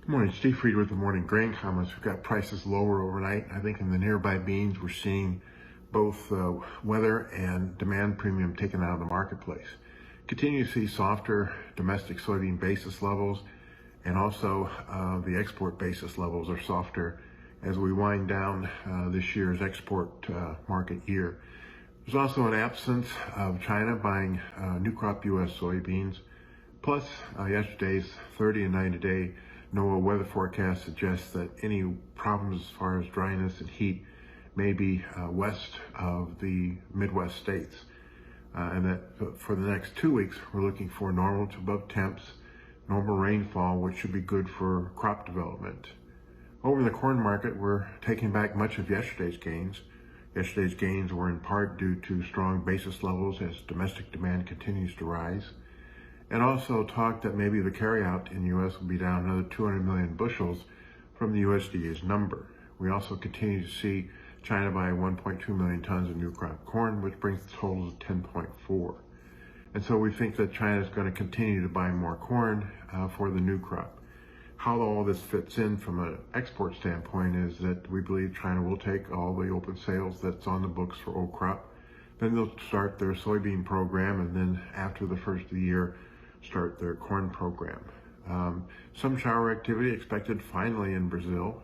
Good morning, Steve Fried with the Morning Grain Comments. We've got prices lower overnight. I think in the nearby beans, we're seeing both weather and demand premium taken out of the marketplace. Continue to see softer domestic soybean basis levels, and also the export basis levels are softer as we wind down this year's export market year. There's also an absence of China buying new crop U.S. soybeans. Plus, yesterday's 30 and 90-day NOAA weather forecast suggests that any problems as far as dryness and heat may be west of the Midwest states. And that for the next 2 weeks, we're looking for normal to above temps, normal rainfall, which should be good for crop development. Over in the corn market, we're taking back much of yesterday's gains. Yesterday's gains were in part due to strong basis levels as domestic demand continues to rise. And also talk that maybe the carryout in the U.S. will be down another 200 million bushels from the USDA's number. We also continue to see China buy 1.2 million tons of new crop corn, which brings the total to 10.4. And so we think that China is going to continue to buy more corn for the new crop. How all this fits in from an export standpoint is that we believe China will take all the open sales that's on the books for old crop. Then they'll start their soybean program, and then after the first of the year, start their corn program. Some shower activity expected finally in Brazil.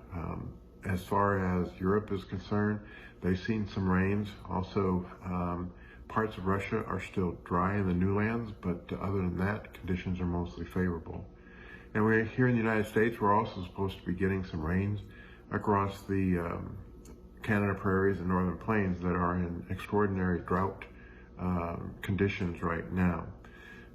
As far as Europe is concerned, they've seen some rains. Also, parts of Russia are still dry in the new lands, but other than that, conditions are mostly favorable. And we're here in the United States, we're also supposed to be getting some rains across the Canada prairies and northern plains that are in extraordinary drought conditions right now.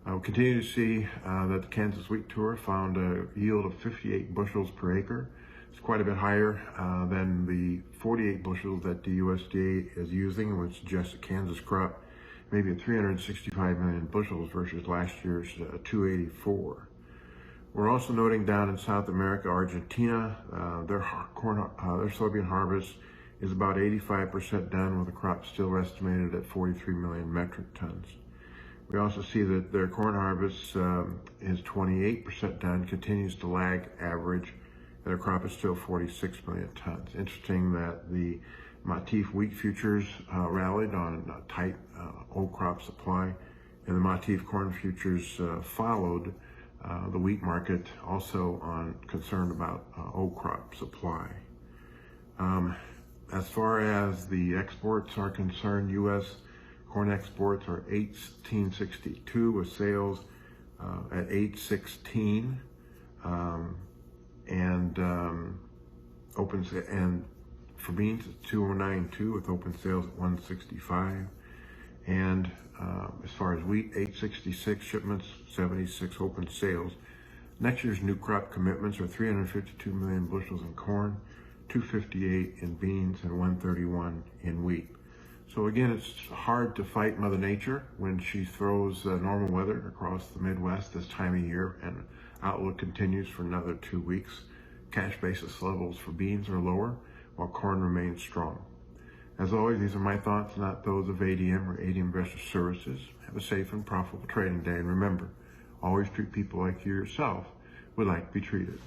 We continue to see that the Kansas wheat tour found a yield of 58 bushels per acre. It's quite a bit higher than the 48 bushels that the USDA is using, which suggests a Kansas crop maybe at 365 million bushels versus last year's 284. We're also noting down in South America, Argentina, their soybean harvest is about 85% done, with the crop still estimated at 43 million metric tons. We also see that their corn harvest is 28% done, continues to lag average, and their crop is still 46 million tons. Interesting that the Matif wheat futures rallied on tight old crop supply, and the Matif corn futures followed the wheat market, also on concern about old crop supply. As far as the exports are concerned, U.S. corn exports are 1862 with sales at 816, and for beans it's 2092 with open sales at 165, and as far as wheat, 866 shipments, 76 open sales. Next year's new crop commitments are 352 million bushels in corn, 258 in beans, and 131 in wheat. So again, it's hard to fight Mother Nature when she throws normal weather across the Midwest this time of year, and outlook continues for another 2 weeks. Cash basis levels for beans are lower, while corn remains strong. As always, these are my thoughts, not those of ADM or ADM Investor Services. Have a safe and profitable trading day, and remember, always treat people like you yourself would like to be treated.